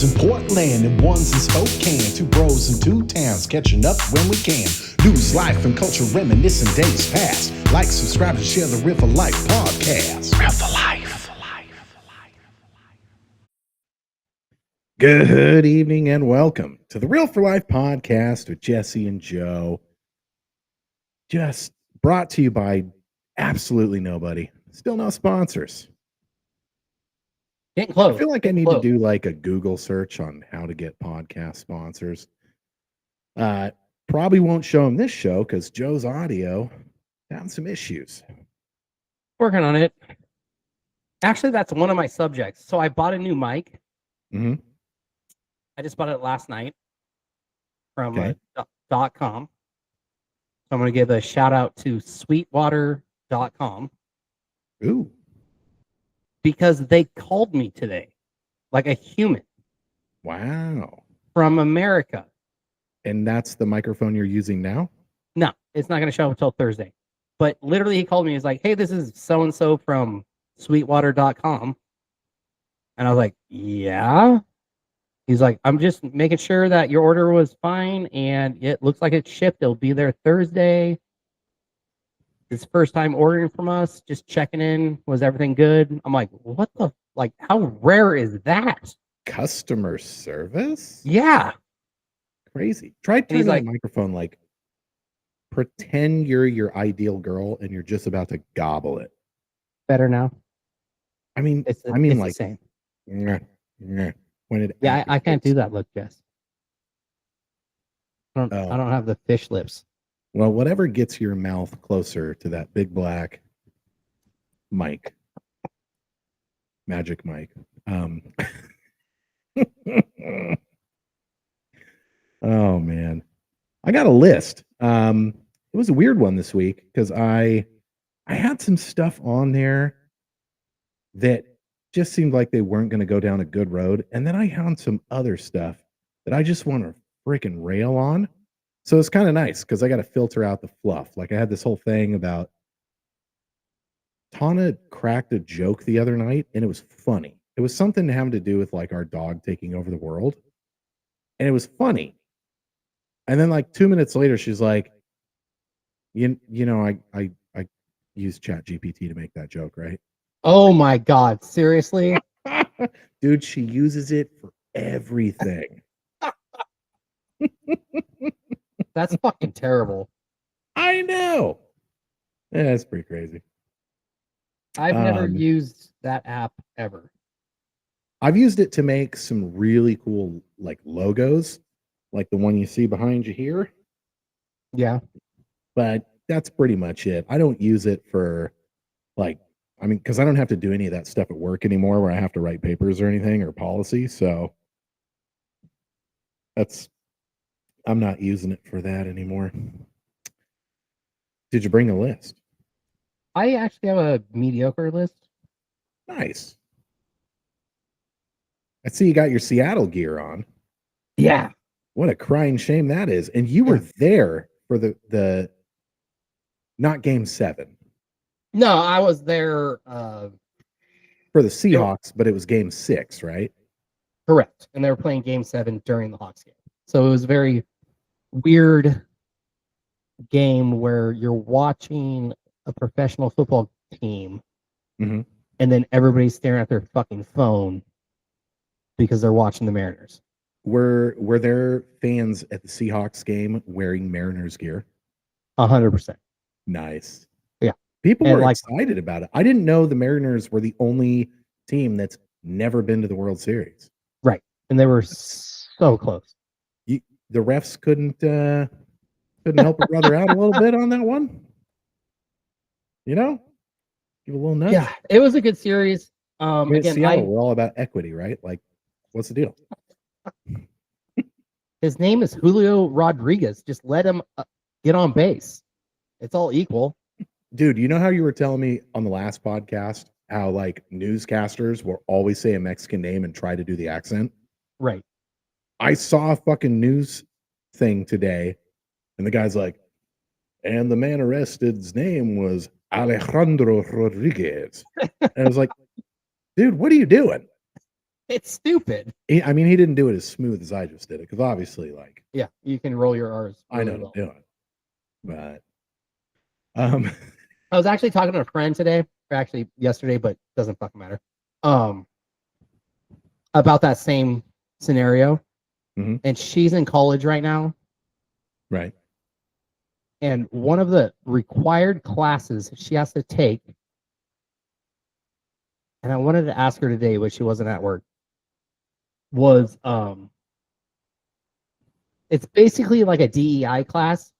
in Portland and one's in Spokane. Two bros in two towns, catching up when we can. News, life, and culture, reminiscing days past. Like, subscribe, and share the Real for Life podcast. Real for Life. Good evening and welcome to the Real for Life podcast with Jesse and Joe. Just brought to you by absolutely nobody. Still no sponsors. Getting close. I feel like I need to do like a Google search on how to get podcast sponsors. Probably won't show them this show because Joe's audio found some issues. Working on it. Actually, that's one of my subjects. So I bought a new mic. Mm-hmm. I just bought it last night from Okay. .com. So I'm going to give a shout out to sweetwater.com Ooh. because they called me today like a human Wow. from America. And that's the microphone you're using now? No, it's not going to show up until Thursday. But literally, he called me. He's like, hey, this is so-and-so from sweetwater.com. And I was like, yeah. He's like, I'm just making sure that your order was fine and it looks like it's shipped. It'll be there Thursday. It's first time ordering from us. Just checking in. Was everything good? I'm like, what the, like, how rare is that? Customer service? Yeah. Crazy. Try turning like- that microphone like pretend you're your ideal girl and you're just about to gobble it. Better now. I mean, It's I mean, it's like, the same. when it Yeah, I can't do activates. that look, Jess. I don't have the fish lips. Well, whatever gets your mouth closer to that big black mic, magic mic. Oh man, I got a list. It was a weird one this week because I had some stuff on there that just seemed like they weren't going to go down a good road, and then I found some other stuff that I just want to freaking rail on. So it's kind of nice because I got to filter out the fluff. Like I had this whole thing about Tana cracked a joke the other night, and it was funny. It was something having to do with like our dog taking over the world, and it was funny. And then like 2 minutes later, she's like, "You know, I used Chat GPT to make that joke, right?" Oh my God. Seriously? Dude, she uses it for everything. That's fucking terrible. I know. Yeah, that's pretty crazy. I've never used that app ever. I've used it to make some really cool like logos, like the one you see behind you here. Yeah. But that's pretty much it. I don't use it for like, I mean, because I don't have to do any of that stuff at work anymore where I have to write papers or anything or policy. So I'm not using it for that anymore. Did you bring a list? I actually have a mediocre list. Nice. I see you got your Seattle gear on. Yeah. What a crying shame that is. And you were there for the not game 7. No, I was there. For the Seahawks, but it was game 6, right? Correct. And they were playing game 7 during the Hawks game. So it was a very weird game where you're watching a professional football team Mm-hmm. and then everybody's staring at their fucking phone because they're watching the Mariners. Were there fans at the Seahawks game wearing Mariners gear? 100%. Nice. Yeah. People And were like- excited about it. I didn't know the Mariners were the only team that's never been to the World Series. Right. And they were so close. The refs couldn't help a brother out a little bit on that one. You know? Give a little nudge. Yeah. It was a good series. I mean, Again, Seattle, we're all about equity, right? Like, what's the deal? his name is Julio Rodriguez. Just let him get on base. It's all equal. Dude, you know how you were telling me on the last podcast how like newscasters will always say a Mexican name and try to do the accent? Right. I saw a fucking news thing today, and the guy's like, and the man arrested's name was Alejandro Rodriguez. And I was like, dude, what are you doing? It's stupid. I mean, he didn't do it as smooth as I just did it because obviously, like, Yeah, you can roll your R's. I know Really what well. I'm doing, but I was actually talking to a friend today, or actually yesterday, but doesn't fucking matter. About that same scenario, Mhm. and she's in college right now, right. and one of the required classes she has to take, and I wanted to ask her today, but she wasn't at work, was it's basically like a DEI class,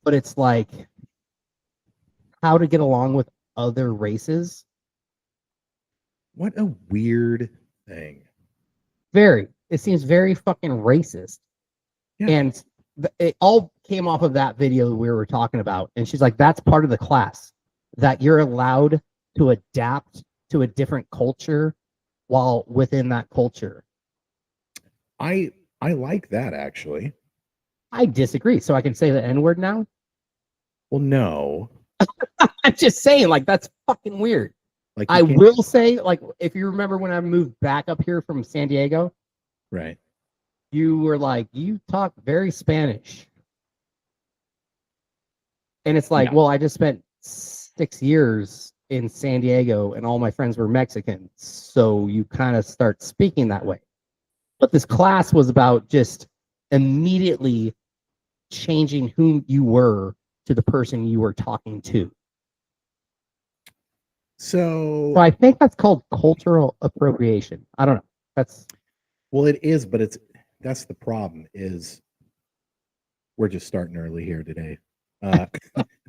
but it's like how to get along with other races. What a weird thing. It seems very fucking racist. Yeah. And it all came off of that video we were talking about. And she's like, that's part of the class, that you're allowed to adapt to a different culture while within that culture. I like that, actually. I disagree. So I can say the N word now? Well, no. I'm just saying, like, that's fucking weird. Like, I will say, like, if you remember when I moved back up here from San Diego, right. you were like, you talk very Spanish. And it's like, Yeah. well, I just spent 6 years in San Diego and all my friends were Mexican. So you kind of start speaking that way. But this class was about just immediately changing who you were to the person you were talking to. So I think that's called cultural appropriation. I don't know. Well, it is, but that's the problem is we're just starting early here today.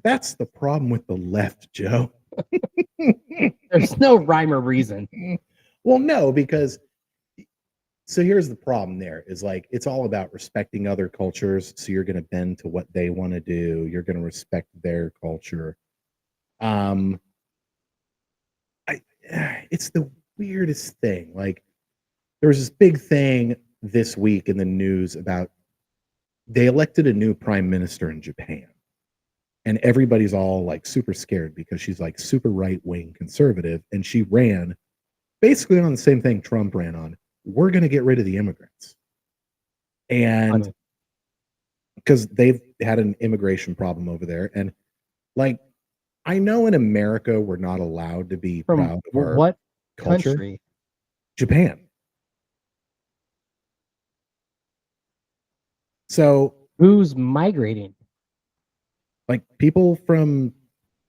That's the problem with the left, Joe. There's no rhyme or reason. Well, no, because so here's the problem there is like it's all about respecting other cultures. So you're going to bend to what they want to do. You're going to respect their culture. It's the weirdest thing. Like there was this big thing this week in the news about they elected a new prime minister in Japan. And everybody's all like super scared because she's like super right-wing conservative. And she ran basically on the same thing Trump ran on. We're going to get rid of the immigrants. And because they've had an immigration problem over there. And like, I know in America, we're not allowed to be proud of our what culture. Country? Japan. So who's migrating? Like people from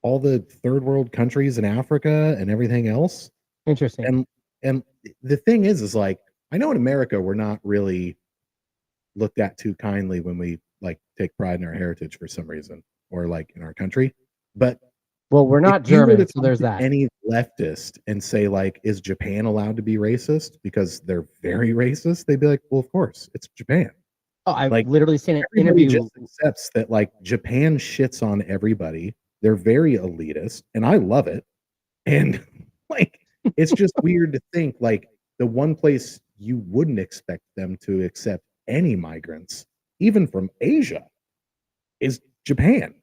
all the third world countries in Africa and everything else. Interesting. And the thing is like, I know in America, we're not really looked at too kindly when we like take pride in our heritage for some reason or like in our country. But well, we're not German, so there's that. Any leftist and say like, is Japan allowed to be racist because they're very racist? They'd be like, well, of course, it's Japan. Oh, I've like, literally seen an interview. Just accepts that like Japan shits on everybody. They're very elitist, and I love it. And like, it's just weird to think like the one place you wouldn't expect them to accept any migrants, even from Asia, is Japan.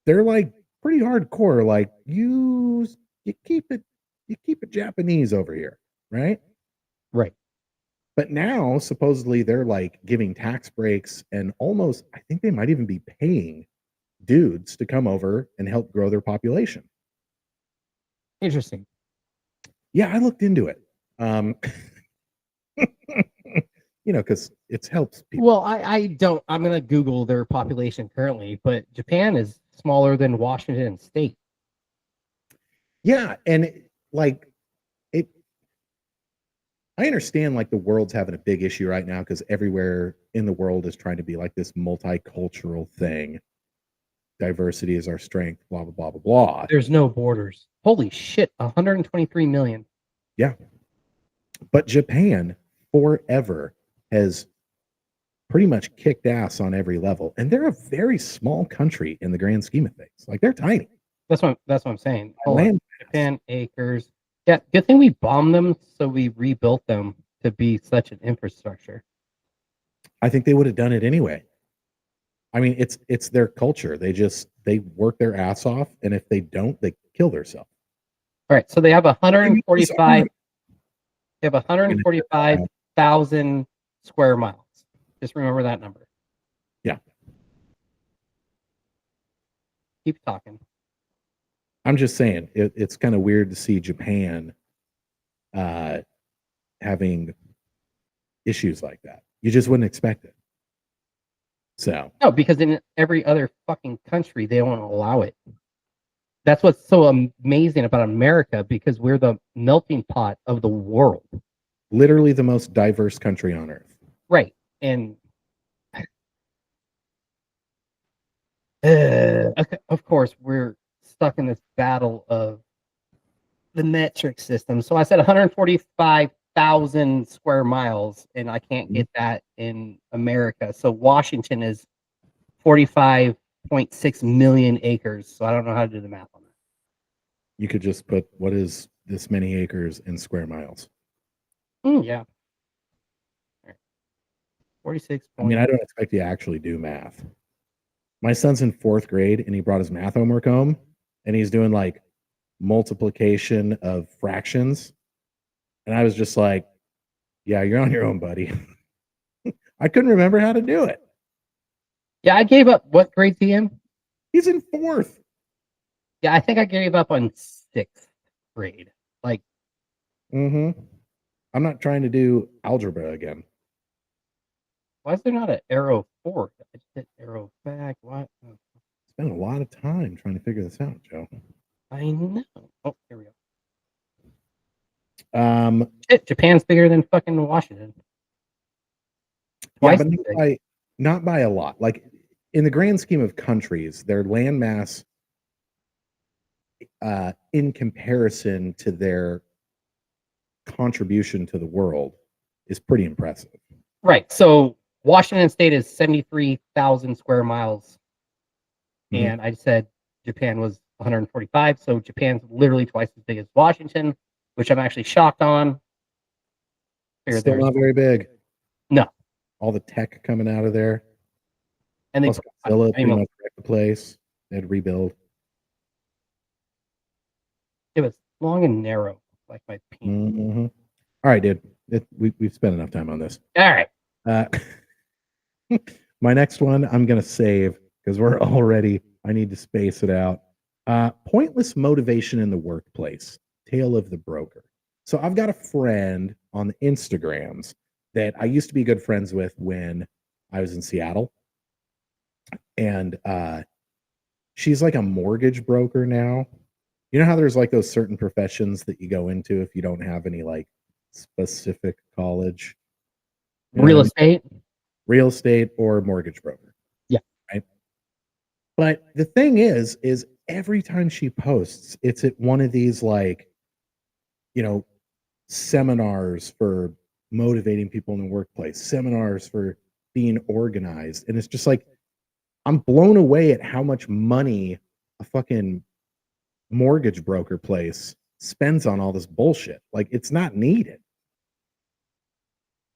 They're like pretty hardcore. Like you keep it Japanese over here, right? Right. But now supposedly they're like giving tax breaks and almost, I think they might even be paying dudes to come over and help grow their population. Interesting. Yeah, I looked into it. You know, because it helps people. Well, I'm going to Google their population currently, but Japan is smaller than Washington State. Yeah, and like it, I understand like the world's having a big issue right now because everywhere in the world is trying to be like this multicultural thing. Diversity is our strength, blah, blah, blah, blah, blah. There's no borders. Holy shit, 123 million. Yeah. But Japan forever has pretty much kicked ass on every level. And they're a very small country in the grand scheme of things. Like they're tiny. That's what I'm saying. Japan acres. Yeah, good thing we bombed them, so we rebuilt them to be such an infrastructure. I think they would have done it anyway. I mean, it's their culture. They work their ass off, and if they don't, they kill themselves. All right, so they have 145. They have 145,000 square miles. Just remember that number. Yeah. Keep talking. I'm just saying it's kind of weird to see Japan having issues like that. You just wouldn't expect it. So No, because in every other fucking country, they won't allow it. That's what's so amazing about America, because we're the melting pot of the world. literally the most diverse country on earth. Right. And of course, we're stuck in this battle of the metric system. So I said 145,000 square miles, and I can't get that in America. So Washington is 45.6 million acres. So I don't know how to do the math on that. You could just put what is this many acres in square miles. Yeah. 46. I mean, I don't expect you to actually do math. My son's in 4th grade and he brought his math homework home and he's doing like multiplication of fractions. And I was just like, yeah, you're on your own, buddy. I couldn't remember how to do it. Yeah, I gave up. What grade's he in? He's in 4th. Yeah, I think I gave up on 6th grade. Like, I'm not trying to do algebra again. why is there not an arrow forward? I just hit arrow back. What? Spent a lot of time trying to figure this out, Joe. I know. Oh, here we go. Shit, Japan's bigger than fucking Washington. Twice, yeah, but not by a lot. Like in the grand scheme of countries, their landmass, in comparison to their contribution to the world, is pretty impressive. Right. So Washington State is 73,000 square miles, and I said Japan was 145. So Japan's literally twice as big as Washington, which I'm actually shocked on. Still not very big. No. All the tech coming out of there. And they Godzilla pretty much wrecked the place. They had to rebuild. It was long and narrow, like my penis. All right, dude. We've spent enough time on this. All right. My next one I'm going to save because I need to space it out. Pointless motivation in the workplace. Tale of the broker. So I've got a friend on the Instagrams that I used to be good friends with when I was in Seattle. And she's like a mortgage broker now. You know how there's like those certain professions that you go into if you don't have any like specific college? Real estate? Real estate or mortgage broker. Yeah. Right. But the thing is every time she posts, it's at one of these like, seminars for motivating people in the workplace, seminars for being organized. And it's just like, I'm blown away at how much money a fucking mortgage broker place spends on all this bullshit. Like, it's not needed.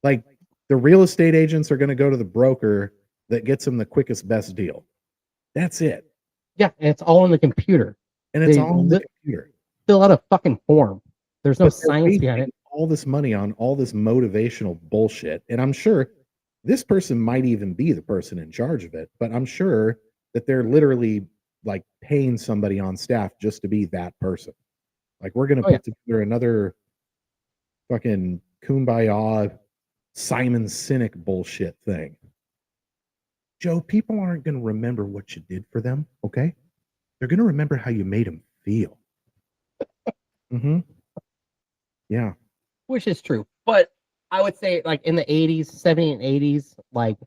Like, the real estate agents are going to go to the broker that gets them the quickest, best deal. That's it. Yeah, and it's all in the computer. And it's all in the computer. Fill out a fucking form. There's no science behind it. All this money on all this motivational bullshit. And I'm sure this person might even be the person in charge of it, but I'm sure that they're literally like paying somebody on staff just to be that person. Like, we're going to put together another fucking kumbaya Simon Sinek bullshit thing. Joe, people aren't going to remember what you did for them, okay? They're going to remember how you made them feel. Yeah. Which is true. But I would say, like, in the 80s, 70s, and 80s, like,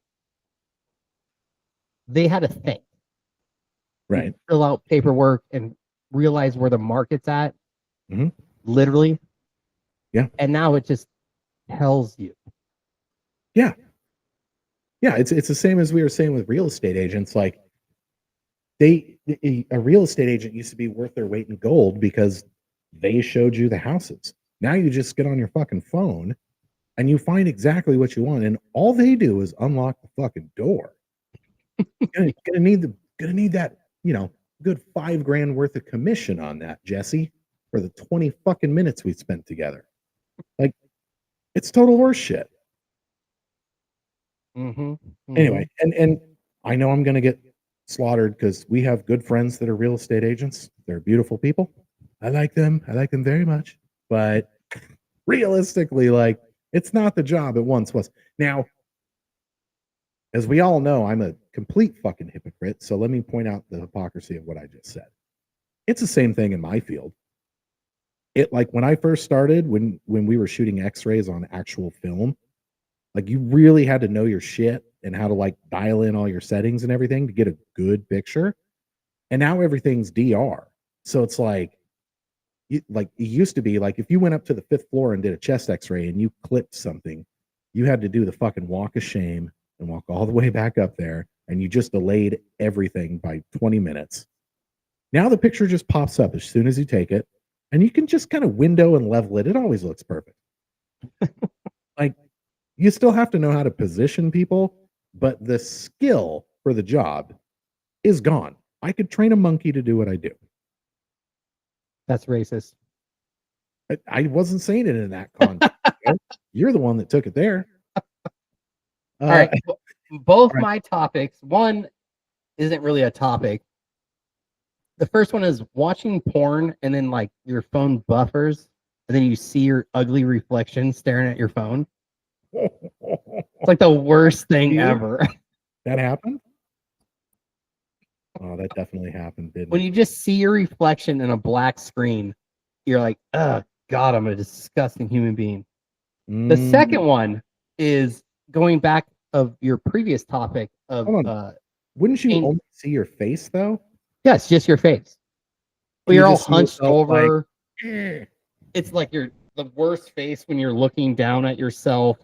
they had a thing. Right. Fill out paperwork and realize where the market's at. Literally. Yeah. And now it just tells you. Yeah. Yeah, it's the same as we were saying with real estate agents. Like, a real estate agent used to be worth their weight in gold because they showed you the houses. Now you just get on your fucking phone and you find exactly what you want, and all they do is unlock the fucking door. gonna need that, good $5,000 worth of commission on that, Jesse, for the 20 fucking minutes we spent together. Like, It's total horse shit. Mm-hmm. Anyway, and I know I'm gonna get slaughtered because we have good friends that are real estate agents. They're beautiful people. I like them. I like them very much. But realistically, like, it's not the job it once was. Now, as we all know, I'm a complete fucking hypocrite. So let me point out the hypocrisy of what I just said. It's the same thing in my field. It, like, when I first started, when we were shooting X-rays on actual film, like, you really had to know your shit and how to, like, dial in all your settings and everything to get a good picture. And now everything's DR. So it's like it used to be, like, if you went up to the 5th floor and did a chest X-ray and you clipped something, you had to do the fucking walk of shame and walk all the way back up there, and you just delayed everything by 20 minutes. Now the picture just pops up as soon as you take it, and you can just kind of window and level it. It always looks perfect. Like, you still have to know how to position people, but the skill for the job is gone. I could train a monkey to do what I do. That's racist. I wasn't saying it in that context. You're the one that took it there. All right. Both right. my topics. One isn't really a topic. The first one is watching porn and then, like, your phone buffers and then you see your ugly reflection staring at your phone. It's like the worst thing ever. That happened? Oh, that definitely happened, didn't When it? you just see your reflection in a black screen, you're like, oh, God, I'm a disgusting human being. The second one is going back of your previous topic of Hold on. Wouldn't you only see your face, though? yes, just your face. But You you're all just see hunched yourself over. like, It's like you're the worst face when you're looking down at yourself,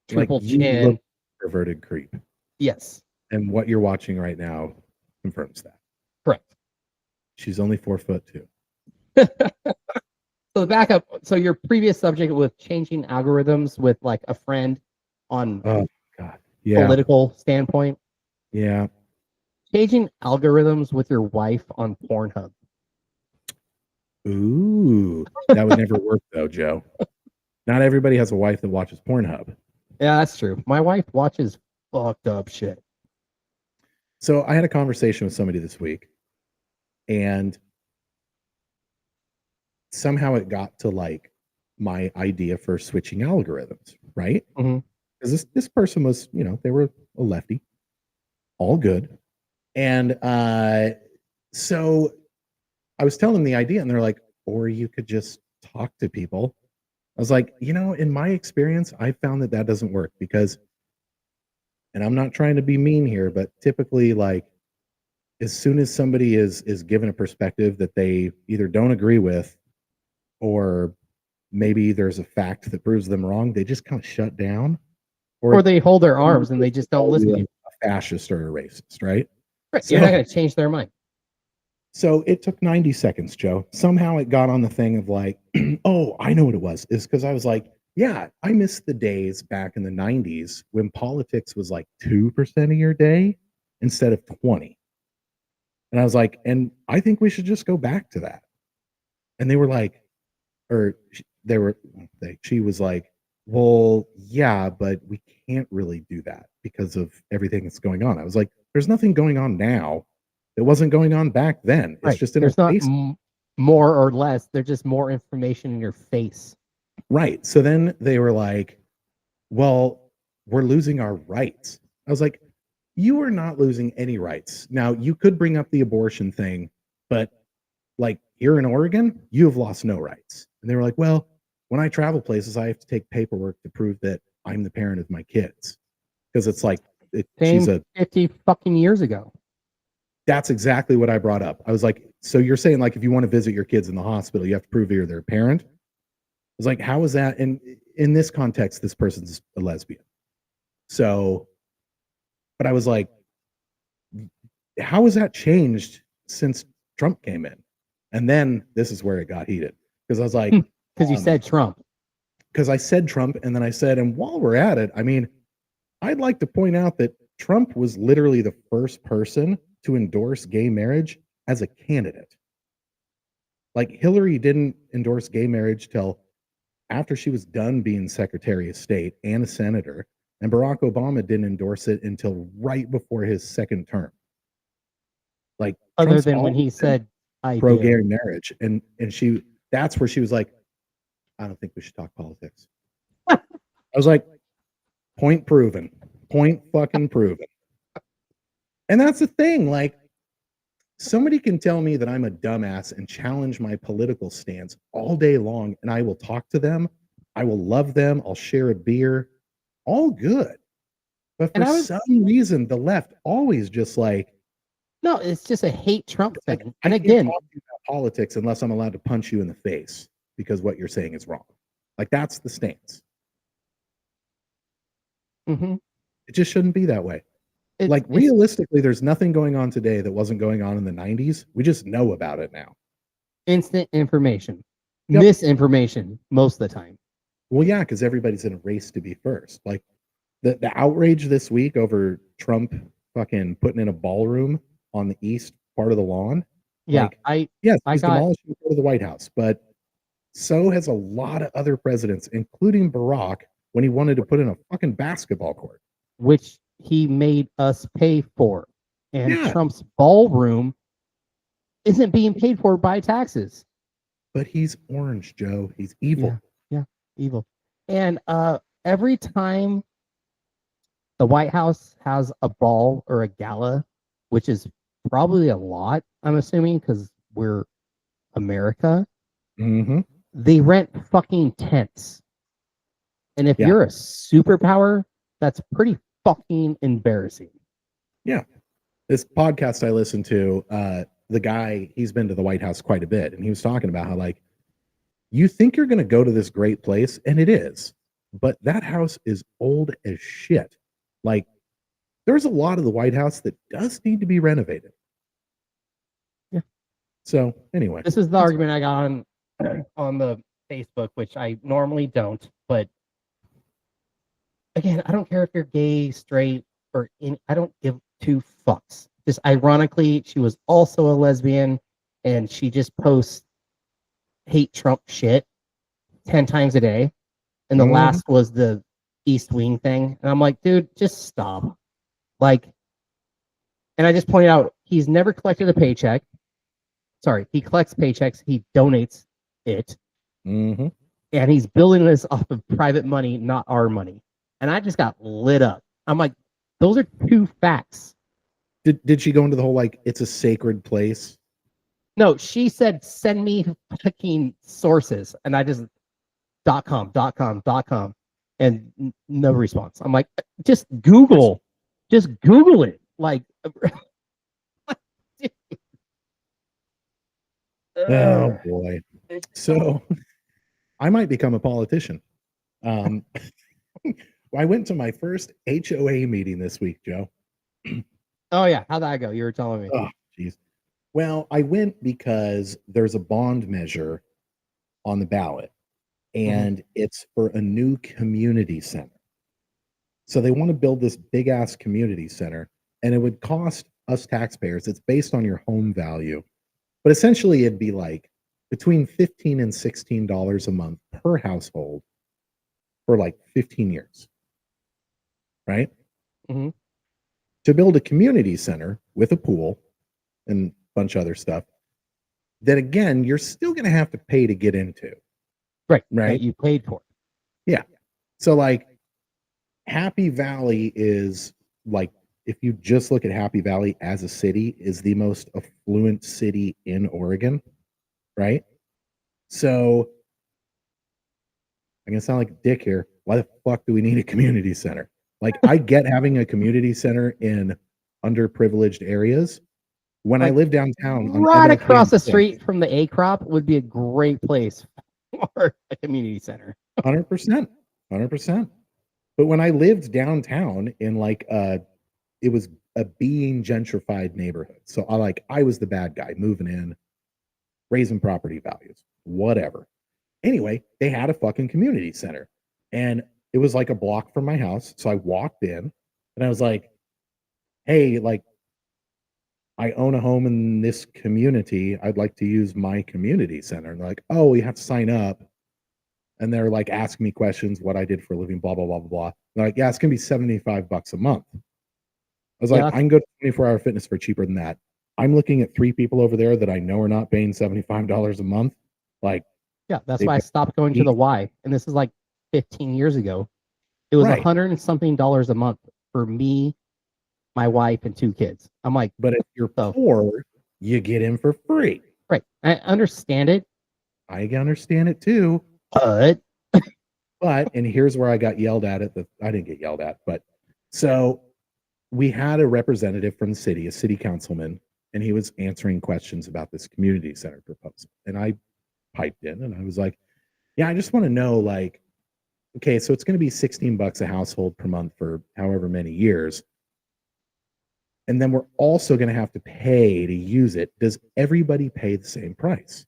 triple you chin. look perverted creep. Yes, And what you're watching right now confirms that. correct. She's only 4'2". So the backup. So your previous subject with changing algorithms with, like, a friend on Oh God. Yeah. political standpoint. Yeah. Changing algorithms with your wife on Pornhub. Ooh. That would never work though, Joe. Not everybody has a wife that watches Pornhub. Yeah, that's true. My wife watches fucked up shit. So I had a conversation with somebody this week, and somehow it got to, like, my idea for switching algorithms, right? Mhm. Because this person was, they were a lefty, all good. And so I was telling them the idea, and they're like, or you could just talk to people. I was like, in my experience, I found that doesn't work because, and I'm not trying to be mean here, but typically, like, as soon as somebody is given a perspective that they either don't agree with, or maybe there's a fact that proves them wrong, they just kind of shut down, Or they hold their arms and they just don't listen to you. A fascist or a racist, right? Right. You're not going to change their mind. So it took 90 seconds, Joe. Somehow it got on the thing of, like, oh, I know what it was. Is because I was like, yeah, I miss the days back in the 90s when politics was like 2% of your day instead of 20. And I was like, and I think we should just go back to that. And they were like, she was like, well, yeah, but we can't really do that because of everything that's going on. I was like, there's nothing going on now that wasn't going on back then. It's Right. just in There's our not face. more or less. There's just more information in your face. Right. So then they were like, well, we're losing our rights. I was like, you are not losing any rights. Now, you could bring up the abortion thing, but, like, here in Oregon, you have lost no rights. And they were like, well, when I travel places, I have to take paperwork to prove that I'm the parent of my kids. Because it's like, she's 50 fucking years ago. That's exactly what I brought up. I was like, so you're saying, like, if you want to visit your kids in the hospital, you have to prove you're their parent? I was like, how is that? And in this context, this person's a lesbian. So, but I was like, how has that changed since Trump came in? And then this is where it got heated. Because I was like, because you said Trump. Because I said Trump, and then I said, and while we're at it, I mean, I'd like to point out that Trump was literally the first person to endorse gay marriage as a candidate. Like, Hillary didn't endorse gay marriage till after she was done being Secretary of State and a senator, and Barack Obama didn't endorse it until right before his second term. Like Other Trump's than when he always been said, I pro do. gay marriage, and she that's where she was like, I don't think we should talk politics. I was like, point proven, point fucking proven. And that's the thing, like somebody can tell me that I'm a dumbass and challenge my political stance all day long, and I will talk to them. I will love them. I'll share a beer. All good. But for some reason, the left always just like, no, it's just a hate Trump thing. like, And I again, can't talk to you about politics unless I'm allowed to punch you in the face because what you're saying is wrong. Like that's the stance. mhm, It just shouldn't be that way. Like it's realistically, there's nothing going on today that wasn't going on in the 90s. We just know about it now. instant information, Yep. misinformation most of the time. Well, yeah, because everybody's in a race to be first. Like the outrage this week over Trump fucking putting in a ballroom on the east part of the lawn. Yeah, Like, yes, I he's got demolishing part of the White House, but so has a lot of other presidents, including Barack, when he wanted to put in a fucking basketball court. which he made us pay for, and Yeah. Trump's ballroom isn't being paid for by taxes. But he's orange, Joe. He's evil. Yeah, evil. And every time the White House has a ball or a gala, which is probably a lot, I'm assuming, because we're America, Mm-hmm. they rent fucking tents. And if Yeah. you're a superpower, that's pretty fucking embarrassing. Yeah. This podcast I listened to, the guy, he's been to the White House quite a bit, and he was talking about how, like, you think you're going to go to this great place, and it is, but that house is old as shit. Like, there's a lot of the White House that does need to be renovated. Yeah. So, anyway. This is the argument I got on the Facebook, which I normally don't, but again, I don't care if you're gay, straight, or I don't give two fucks. Just ironically, she was also a lesbian, and she just posts hate Trump shit 10 times a day. And the last was the East Wing thing. And I'm like, dude, just stop. Like, and I just pointed out he's never collected a paycheck. Sorry, he collects paychecks, he donates it. Mm-hmm. And he's building this off of private money, not our money. And I just got lit up. I'm like, those are two facts. Did she go into the whole, like, it's a sacred place? No, she said, send me fucking sources. And I just, .com, and no response. I'm like, just Google it. Like, oh boy. So I might become a politician. I went to my first HOA meeting this week, Joe. Oh yeah, how'd that go? You were telling me. Oh, jeez. Well, I went because there's a bond measure on the ballot, and it's for a new community center. So they want to build this big ass community center, and it would cost us taxpayers. It's based on your home value, but essentially it'd be like between $15 and $16 a month per household for like 15 years, right? Mhm. To build a community center with a pool and a bunch of other stuff that, again, you're still going to have to pay to get into. Right. Right. That you paid for. Yeah. So like Happy Valley is like, if you just look at Happy Valley as a city, is the most affluent city in Oregon. Right. So I'm going to sound like a dick here. Why the fuck do we need a community center? Like, I get having a community center in underprivileged areas. When I live downtown, on Right MLK across the and street from the A crop would be a great place for a community center. 100%, 100%. But when I lived downtown in like it was a being gentrified neighborhood. So I was the bad guy moving in, raising property values, whatever. Anyway, they had a fucking community center, and it was like a block from my house. So I walked in, and I was like, "Hey, like, I own a home in this community. I'd like to use my community center." And they're like, "Oh, you have to sign up." and they're like asking me questions, what I did for a living, blah blah blah blah blah. They're like, yeah, it's gonna be $75 a month. I was like, I can go to 24-hour fitness for cheaper than that. I'm looking at 3 people over there that I know are not paying $75 a month. Like, yeah, that's why I stopped going to the Y. And this is like 15 years ago. It was Right. $100 and something a month for me, my wife, and 2 kids. I'm like, but if you're poor, you get in for free. right. I understand it. I understand it too. But and here's where I got yelled at. I didn't get yelled at, but so we had a representative from the city, a city councilman, and he was answering questions about this community center proposal. And I piped in and I was like, yeah, I just want to know, like, okay, so it's going to be $16 a household per month for however many years. And then we're also going to have to pay to use it. Does everybody pay the same price?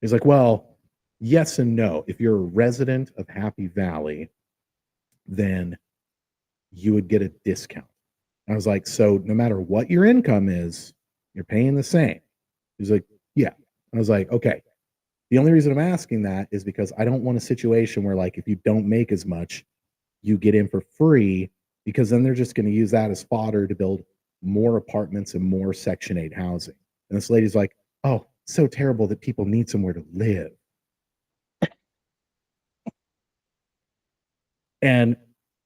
He's like, well, yes and no. If you're a resident of Happy Valley, then you would get a discount. I was like, so no matter what your income is, you're paying the same. He's like, yeah. I was like, okay. The only reason I'm asking that is because I don't want a situation where, like, if you don't make as much, you get in for free, because then they're just going to use that as fodder to build more apartments and more Section 8 housing. And this lady's like, oh, so terrible that people need somewhere to live. And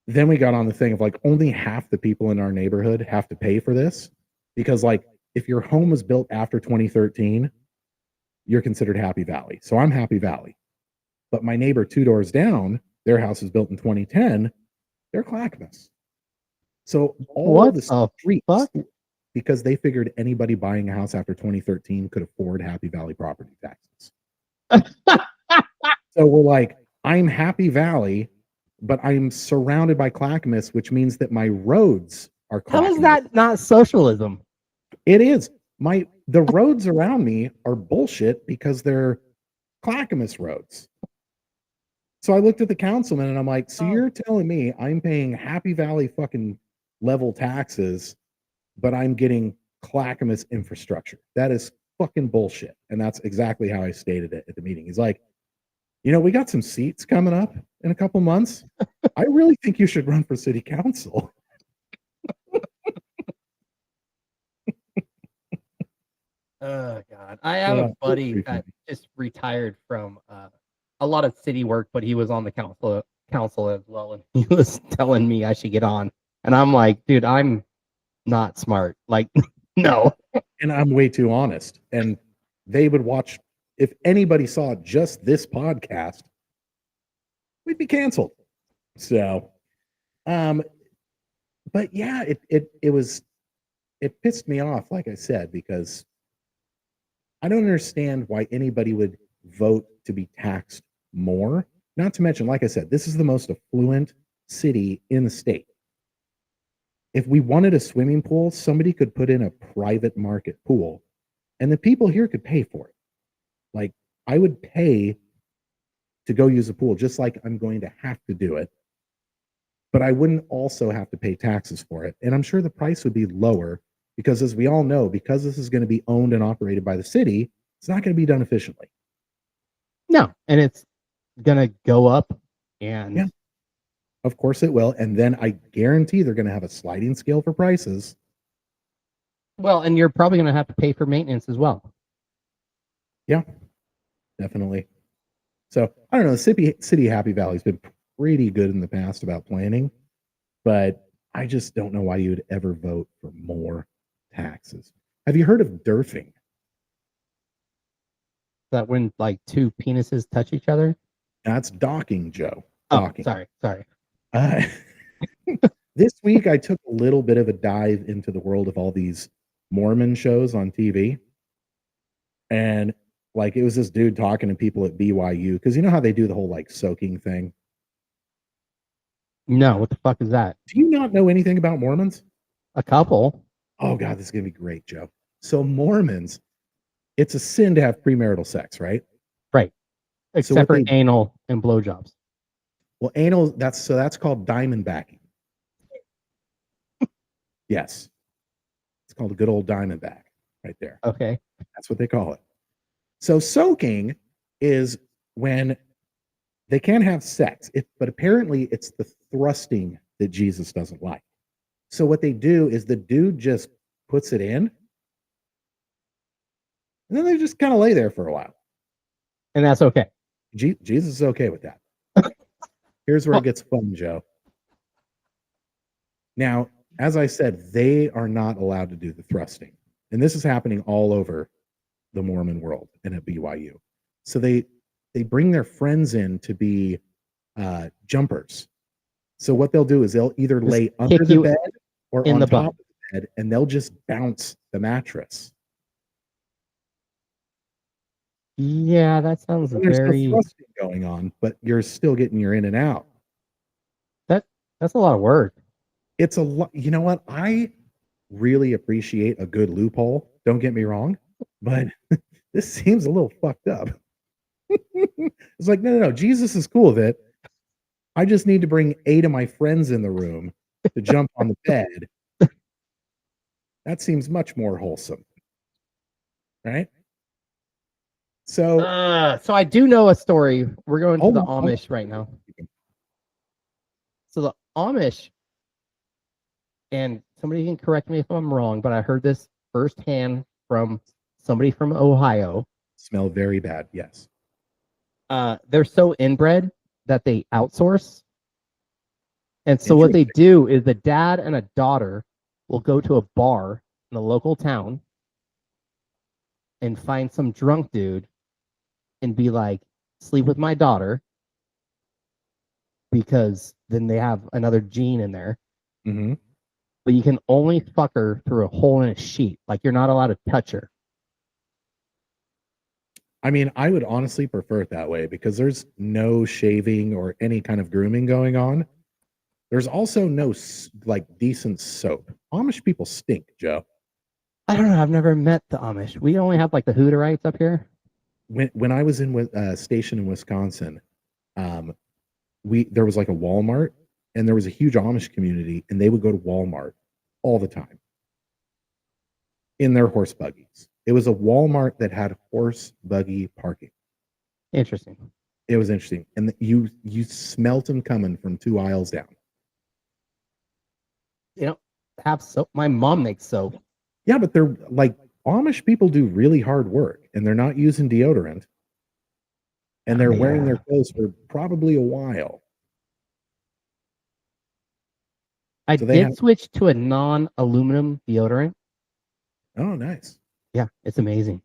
then we got on the thing of, like, only half the people in our neighborhood have to pay for this, because, like, if your home was built after 2013, you're considered Happy Valley. So I'm Happy Valley. But my neighbor 2 doors down, their house was built in 2010, they're Clackamas. So all the streets, because they figured anybody buying a house after 2013 could afford Happy Valley property taxes. So we're like, I'm Happy Valley, but I'm surrounded by Clackamas, which means that my roads are Clackamas. How is that not socialism? It is. The roads around me are bullshit because they're Clackamas roads. So I looked at the councilman and I'm like, so you're telling me I'm paying Happy Valley fucking level taxes, but I'm getting Clackamas infrastructure? That is fucking bullshit. And that's exactly how I stated it at the meeting. He's like, we got some seats coming up in a couple months. I really think you should run for city council. Oh God! I have a buddy that just retired from a lot of city work, but he was on the council as well, and he was telling me I should get on, and I'm like, dude, I'm not smart. Like, no. And I'm way too honest. And they would watch. If anybody saw just this podcast, we'd be canceled. So, but yeah, it pissed me off, like I said, because I don't understand why anybody would vote to be taxed more. Not to mention, like I said, this is the most affluent city in the state. If we wanted a swimming pool, somebody could put in a private market pool, and the people here could pay for it. Like, I would pay to go use a pool, just like I'm going to have to do it, but I wouldn't also have to pay taxes for it. And I'm sure the price would be lower, because, as we all know, because this is going to be owned and operated by the city, it's not going to be done efficiently. No, and it's going to go up. And yeah, of course it will. And then I guarantee they're going to have a sliding scale for prices. Well, and you're probably going to have to pay for maintenance as well. Yeah, definitely. So I don't know. The city Happy Valley's been pretty good in the past about planning, but I just don't know why you would ever vote for more taxes. Have you heard of derfing? That when, like, 2 penises touch each other? That's docking, Joe. Docking. Oh, sorry. This week I took a little bit of a dive into the world of all these Mormon shows on TV. And, like, it was this dude talking to people at BYU, because you know how they do the whole, like, soaking thing? No, what the fuck is that? Do you not know anything about Mormons? A couple. Oh, God, this is going to be great, Joe. So Mormons, it's a sin to have premarital sex, right? Right. Except for anal and blowjobs. Well, anal, that's called diamondbacking. Yes. It's called a good old diamondback right there. Okay. That's what they call it. So soaking is when They can have sex, but apparently it's the thrusting that Jesus doesn't like. So what they do is the dude just puts it in, and then they just kind of lay there for a while. And that's okay. Jesus is okay with that. Here's where it gets fun, Joe. Now, as I said, they are not allowed to do the thrusting. And this is happening all over the Mormon world and at BYU. So they bring their friends in to be jumpers. So what they'll do is they'll either Just lay under kick the you bed or in on the top butt. of the bed, and they'll just bounce the mattress. Yeah, that sounds And there's no very. thrusting going on, but you're still getting your in and out. That's a lot of work. It's a lot. You know what? I really appreciate a good loophole. Don't get me wrong, but this seems a little fucked up. It's like, no. Jesus is cool with it. I just need to bring 8 of my friends in the room to jump on the bed. That seems much more wholesome, right? So I do know a story. We're going to hold the on. Amish right now. So the Amish, and somebody can correct me if I'm wrong, but I heard this firsthand from somebody from Ohio. Smell very bad. Yes. They're so inbred that they outsource. And so what they do is the dad and a daughter will go to a bar in the local town and find some drunk dude and be like, sleep with my daughter, because then they have another gene in there. Mm-hmm. But you can only fuck her through a hole in a sheet. Like, you're not allowed to touch her. I mean, I would honestly prefer it that way because there's no shaving or any kind of grooming going on. There's also no like decent soap. Amish people stink, Joe. I don't know. I've never met the Amish. We only have like the Hutterites up here. When I was in station in Wisconsin, there was like a Walmart, and there was a huge Amish community, and they would go to Walmart all the time in their horse buggies. It was a Walmart that had horse buggy parking. Interesting. It was interesting, and you smelt them coming from 2 aisles down. You know, have soap. My mom makes soap. Yeah, but they're like, Amish people do really hard work, and they're not using deodorant, and they're wearing their clothes for probably a while. I did switch to a non-aluminum deodorant. Oh, nice. Yeah, it's amazing.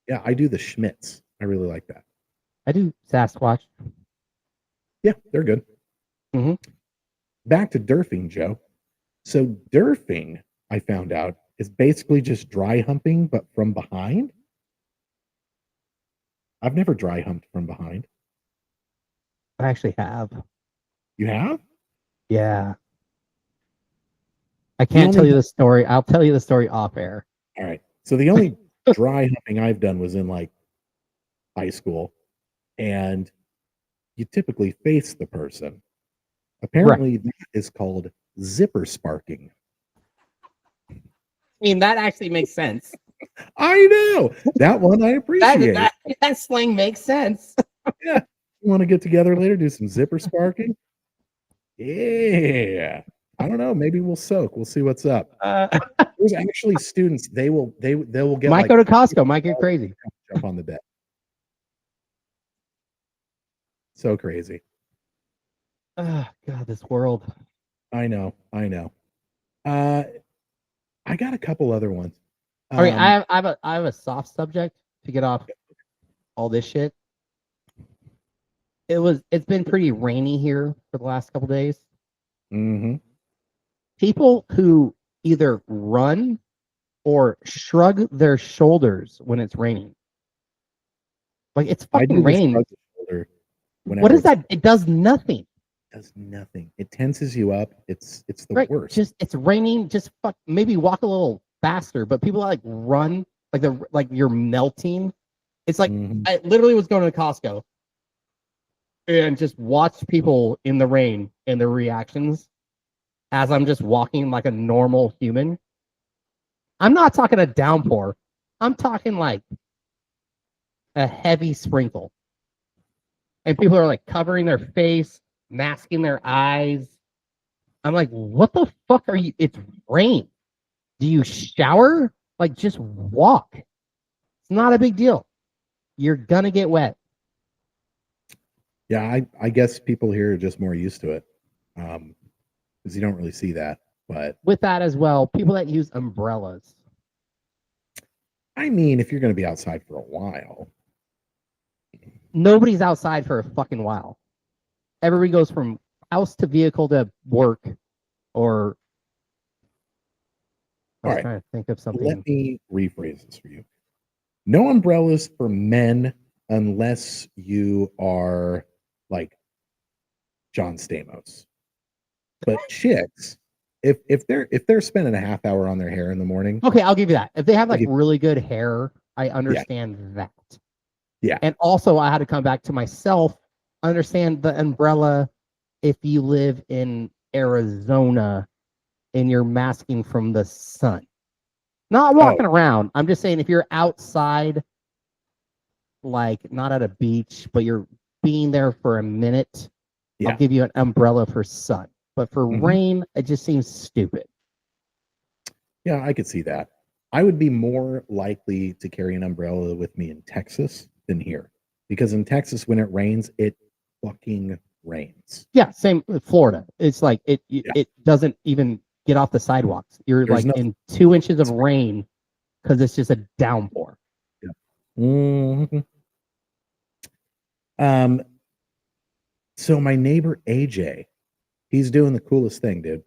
Yeah, I do the Schmitz. I really like that. I do Sasquatch. Yeah, they're good. Mm-hmm. Back to derfing, Joe. So derfing, I found out, is basically just dry humping, but from behind. I've never dry humped from behind. I actually have. You have? Yeah. I can't tell you the story. I'll tell you the story off air. All right. So the only dry humping I've done was in like high school, and you typically face the person. Apparently, that is called zipper sparking. I mean, that actually makes sense. I know that one. I appreciate. That slang makes sense. Yeah. You want to get together later, do some zipper sparking? Yeah. I don't know. Maybe we'll soak. We'll see what's up. There's actually students. They will get. Might go to Costco. Might get crazy. Jump on the bed. So crazy. Oh God, this world. I know. I got a couple other ones. Okay, I have a soft subject to get off all this shit. It's been pretty rainy here for the last couple days. Mm-hmm. People who either run or shrug their shoulders when it's raining. Like, it's fucking raining. What is that? It does nothing. It does nothing. It tenses you up. It's the worst. Just it's raining. Just maybe walk a little faster. But people like run like you're melting. It's like I literally was going to Costco and just watched people in the rain and their reactions as I'm just walking like a normal human. I'm not talking a downpour. I'm talking like a heavy sprinkle. and people are like covering their face, masking their eyes. I'm like, what the fuck are you? It's rain. Do you shower? Like, just walk. It's not a big deal. You're gonna get wet. Yeah, I guess people here are just more used to it, because you don't really see that. But With that as well, people that use umbrellas. I mean, if you're going to be outside for a while, Nobody's outside for a fucking while. Everybody goes from house to vehicle to work, or I was all right, trying to think of something. let me rephrase this for you. No umbrellas for men unless you are like John Stamos. But chicks, if they're spending a half hour on their hair in the morning, Okay, I'll give you that. If they have like give- really good hair, I understand that. Yeah. And also, I had to come back to myself. Understand the umbrella if you live in Arizona and you're masking from the sun. Not walking around. I'm just saying if you're outside, like not at a beach, but you're being there for a minute, Yeah. I'll give you an umbrella for sun. But for rain, it just seems stupid. Yeah, I could see that. I would be more likely to carry an umbrella with me in Texas than here. Because in Texas, when it rains, it fucking rains. Yeah, same with Florida. It's like it doesn't even get off the sidewalks. You're There's like in 2 inches of rain because it's just a downpour. Mm-hmm. So my neighbor AJ, he's doing the coolest thing, dude.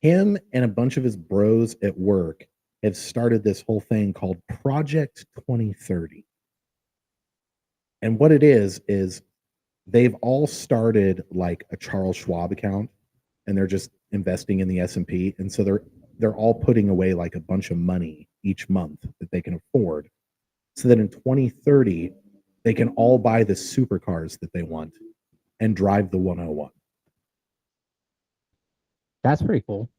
Him and a bunch of his bros at work have started this whole thing called Project 2030. And what it is they've all started like a Charles Schwab account, and they're just investing in the S&P, and so they're all putting away like a bunch of money each month that they can afford, so that in 2030 they can all buy the supercars that they want and drive the 101. That's pretty cool.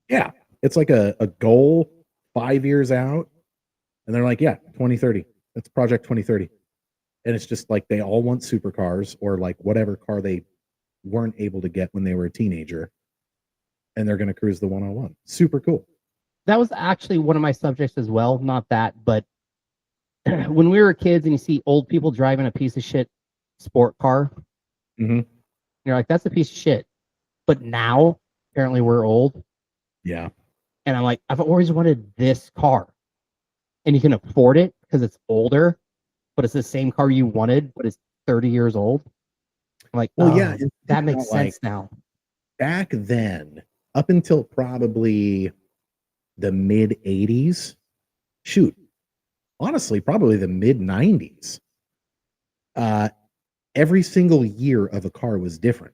Yeah, it's like a goal 5 years out, and they're like, yeah, 2030. That's Project 2030. And it's just like they all want supercars or like whatever car they weren't able to get when they were a teenager, and they're going to cruise the 101. Super cool. That was actually one of my subjects as well. Not that, but when we were kids and you see old people driving a piece of shit sport car, you're like, that's a piece of shit. But now, apparently, we're old. Yeah. And I'm like, I've always wanted this car. And you can afford it because it's older, but it's the same car you wanted, but it's 30 years old. I'm like, well, oh, yeah, that makes sense now. Back then, up until probably the mid 80s, shoot, honestly, probably the mid 90s, every single year of a car was different.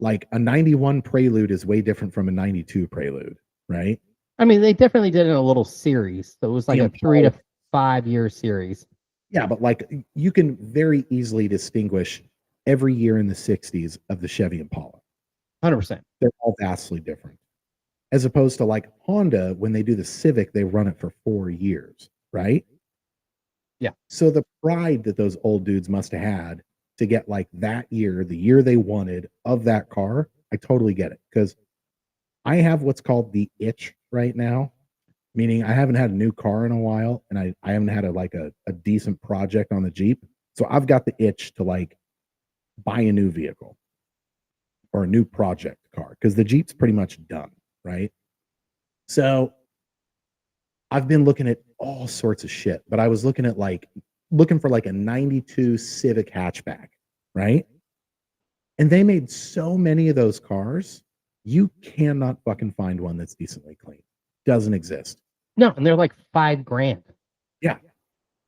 Like a 91 Prelude is way different from a 92 Prelude, right? I mean, they definitely did it in a little series. So it was like a 3 to 5 year series. Yeah, but like you can very easily distinguish every year in the 60s of the Chevy Impala. 100%. They're all vastly different. As opposed to like Honda, when they do the Civic, they run it for 4 years, right? Yeah. So the pride that those old dudes must have had to get like that year, the year they wanted of that car, I totally get it. Because I have what's called the itch right now, meaning I haven't had a new car in a while, and I haven't had a decent project on the Jeep. So I've got the itch to like buy a new vehicle or a new project car, because the Jeep's pretty much done, right? So I've been looking at all sorts of shit, but I was looking for like a 92 Civic hatchback, right? And they made so many of those cars, you cannot fucking find one that's decently clean. Doesn't exist. No, and they're like $5,000. Yeah.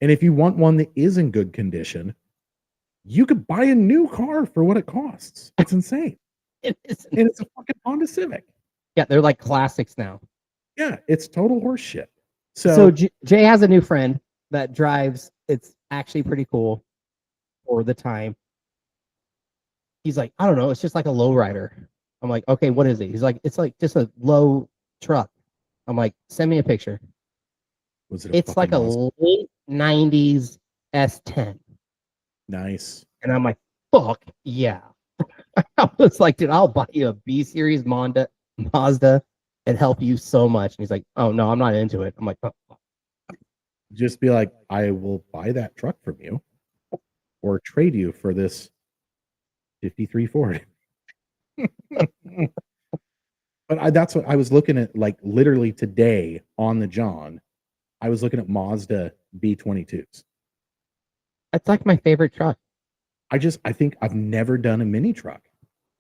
And if you want one that is in good condition, you could buy a new car for what it costs. It's insane. It is. And it's a fucking Honda Civic. Yeah, they're like classics now. Yeah, it's total horse shit. So Jay has a new friend that drives. It's actually pretty cool for the time. He's like, I don't know. It's just like a lowrider. I'm like, okay, what is it? He's like, it's like just a low truck. I'm like, send me a picture. It's like a late 90s S10. Nice. And I'm like, fuck yeah. I was like, dude, I'll buy you a B series Mazda and help you so much. And he's like, oh no, I'm not into it. I'm like, oh. Just be like, I will buy that truck from you or trade you for this 53 Ford. But that's what I was looking at, like literally today on the John. I was looking at Mazda B22s. It's like my favorite truck. I think I've never done a mini truck.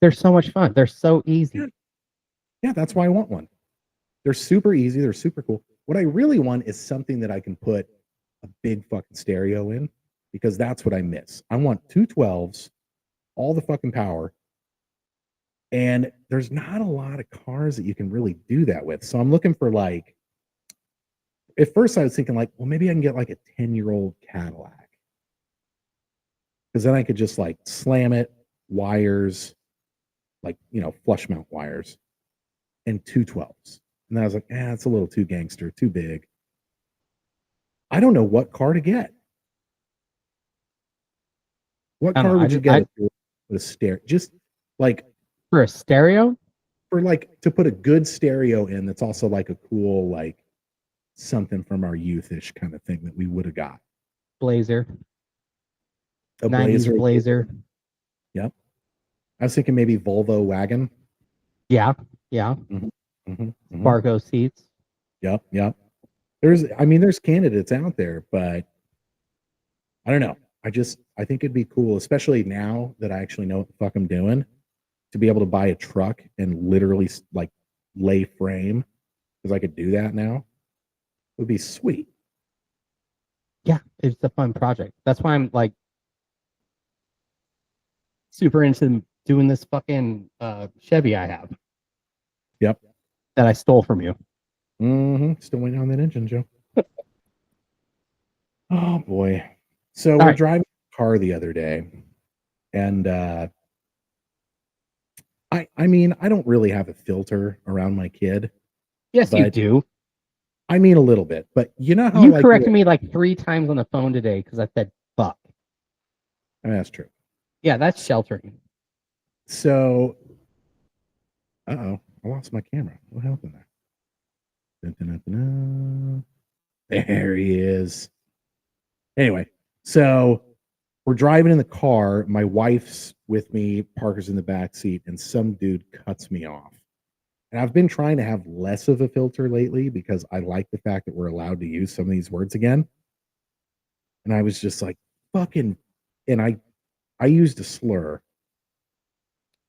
They're so much fun. They're so easy. Yeah, that's why I want one. They're super easy. They're super cool. What I really want is something that I can put a big fucking stereo in, because that's what I miss. I want two 12s, all the fucking power. And there's not a lot of cars that you can really do that with. So I'm looking for, like, at first I was thinking like, well, maybe I can get like a 10-year-old Cadillac. Because then I could just like slam it, wires, like, flush mount wires, and two 12s. And I was like, it's a little too gangster, too big. I don't know what car to get. What car would you get with a stereo? Just like for a stereo? For like to put a good stereo in that's also like a cool, like something from our youthish kind of thing that we would have got. Blazer. A 90s Blazer. Yep. I was thinking maybe Volvo wagon. Yeah. Spargo seats. Yep. There's candidates out there, but I don't know. I think it'd be cool, especially now that I actually know what the fuck I'm doing, to be able to buy a truck and literally like lay frame, because I could do that now. It would be sweet. Yeah, it's a fun project. That's why I'm like super into doing this fucking Chevy I have. Yep. That I stole from you. Still waiting on that engine, Joe. Oh boy. So we're driving a car the other day, and I don't really have a filter around my kid. Yes, you do. I mean a little bit, but you know how you corrected me like 3 times on the phone today because I said fuck. I mean, that's true. Yeah, that's sheltering. So, I lost my camera. What happened there? There he is. Anyway, so we're driving in the car. My wife's with me, Parker's in the back seat, and some dude cuts me off. And I've been trying to have less of a filter lately because I like the fact that we're allowed to use some of these words again. And I was just like, fucking, and I used a slur.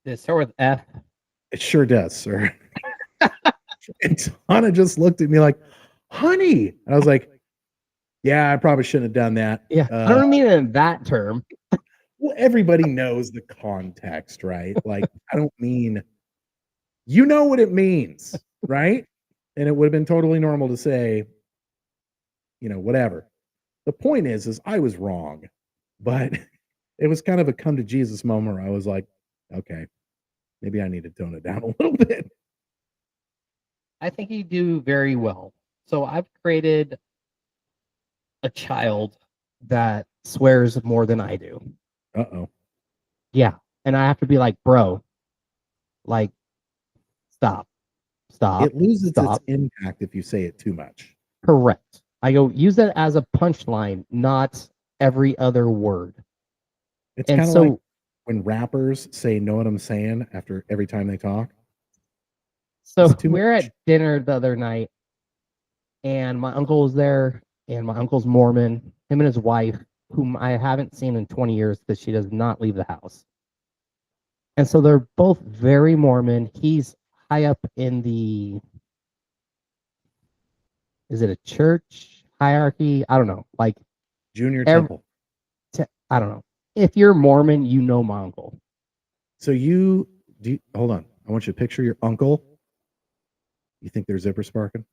Does it start with F? It sure does, sir. And Tana just looked at me like, honey. And I was like, yeah, I probably shouldn't have done that. Yeah, I don't mean it in that term. Well, everybody knows the context, right? Like, I don't mean, you know what it means, right? And it would have been totally normal to say, whatever. The point is I was wrong, but it was kind of a come to Jesus moment where I was like, okay, maybe I need to tone it down a little bit. I think you do very well. So I've created a child that swears more than I do. Uh-oh. Yeah. And I have to be like, bro, like, stop. It loses its impact if you say it too much. Correct. I go, use that as a punchline, not every other word. It's kind of like when rappers say, know what I'm saying, after every time they talk. So we're at dinner the other night, and my uncle was there, and my uncle's Mormon, him and his wife, whom I haven't seen in 20 years because she does not leave the house. And so they're both very Mormon. He's high up in the, is it a church hierarchy? I don't know. Like Junior Temple. I don't know. If you're Mormon, you know my uncle. So hold on. I want you to picture your uncle. You think their zipper sparking?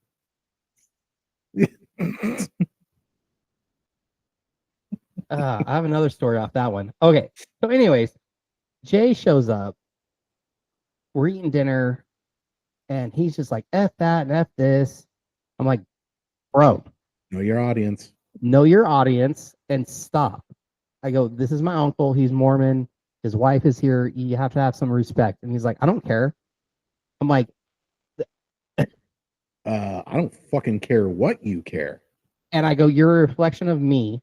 I have another story off that one. Okay. So anyways, Jay shows up. We're eating dinner, and he's just like, F that and F this. I'm like, bro. Know your audience. Know your audience and stop. I go, this is my uncle. He's Mormon. His wife is here. You have to have some respect. And he's like, I don't care. I'm like, I don't fucking care what you care. and I go, you're a reflection of me,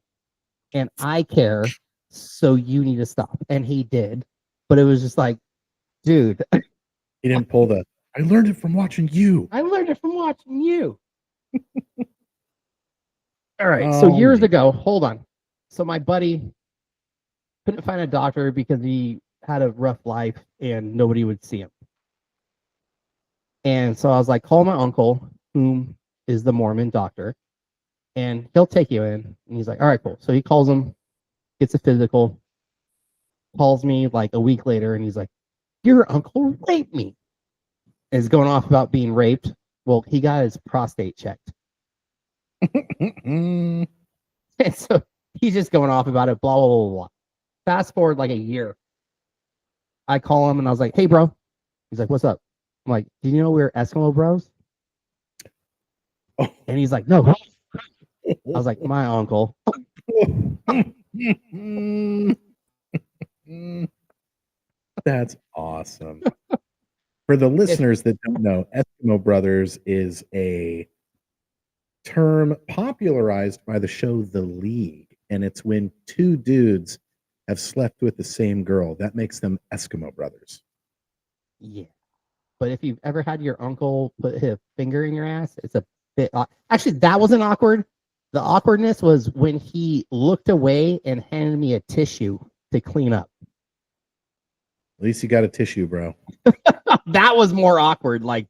and I care, so you need to stop. And he did. But it was just like, dude, He didn't pull the, I learned it from watching you. I learned it from watching you. All right. Oh, So years man. ago, hold on. So my buddy couldn't find a doctor because he had a rough life and nobody would see him. And so I was like, call my uncle, whom is the Mormon doctor, and he'll take you in. And he's like, all right, cool. So he calls him, gets a physical, calls me like a week later, and he's like, your uncle raped me. And he's going off about being raped. Well, he got his prostate checked. And so he's just going off about it, blah, blah, blah, blah. Fast forward like a year. I call him and I was like, hey, bro. He's like, what's up? I'm like, do you know we're Eskimo bros? Oh. And he's like, no. I was like, my uncle. That's awesome. For the listeners that don't know, Eskimo Brothers is a term popularized by the show The League, and it's when two dudes have slept with the same girl. That makes them Eskimo Brothers. Yeah. But if you've ever had your uncle put his finger in your ass, it's a bit actually, that wasn't awkward. The awkwardness was when he looked away and handed me a tissue to clean up. At least you got a tissue, bro. That was more awkward. Like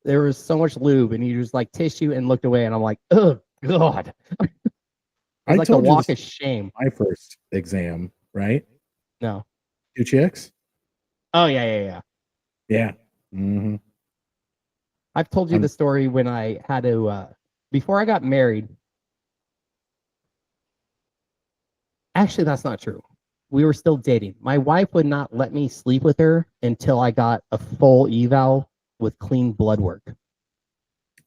there was so much lube and he just like tissue and looked away. And I'm like, oh God. It was like a walk of shame. My first exam, right? No. 2 chicks? Oh, yeah. Yeah. Mm-hmm. I've told you the story when I had to, before I got married. Actually, that's not true. We were still dating. My wife would not let me sleep with her until I got a full eval with clean blood work.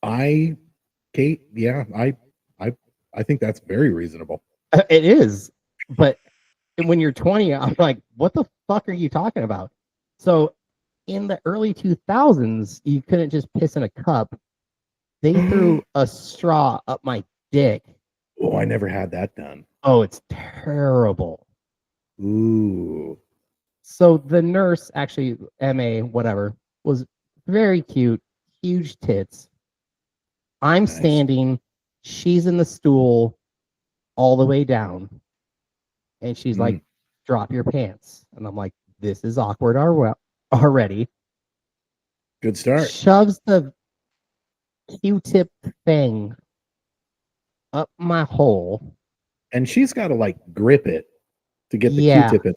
Kate, yeah, I think that's very reasonable. It is. But when you're 20, I'm like, what the fuck are you talking about? So in the early 2000s, you couldn't just piss in a cup. They threw a straw up my dick. Oh, I never had that done. Oh, it's terrible. Ooh. So the nurse, actually, MA, whatever, was very cute, huge tits. I'm Nice. standing, she's in the stool all the way down. And she's like, drop your pants. And I'm like, this is awkward already. Good start. Shoves the Q-tip thing up my hole. And she's got to like grip it to get the Yeah. Q-tip in.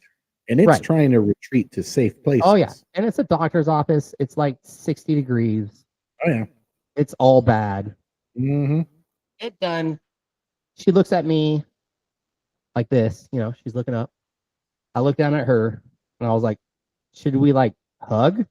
And it's Right. trying to retreat to safe places. Oh, yeah. And it's a doctor's office. It's like 60 degrees. Oh, yeah. It's all bad. Mm-hmm. It done. She looks at me like this, you know, she's looking up. I look down at her and I was like, should we like hug?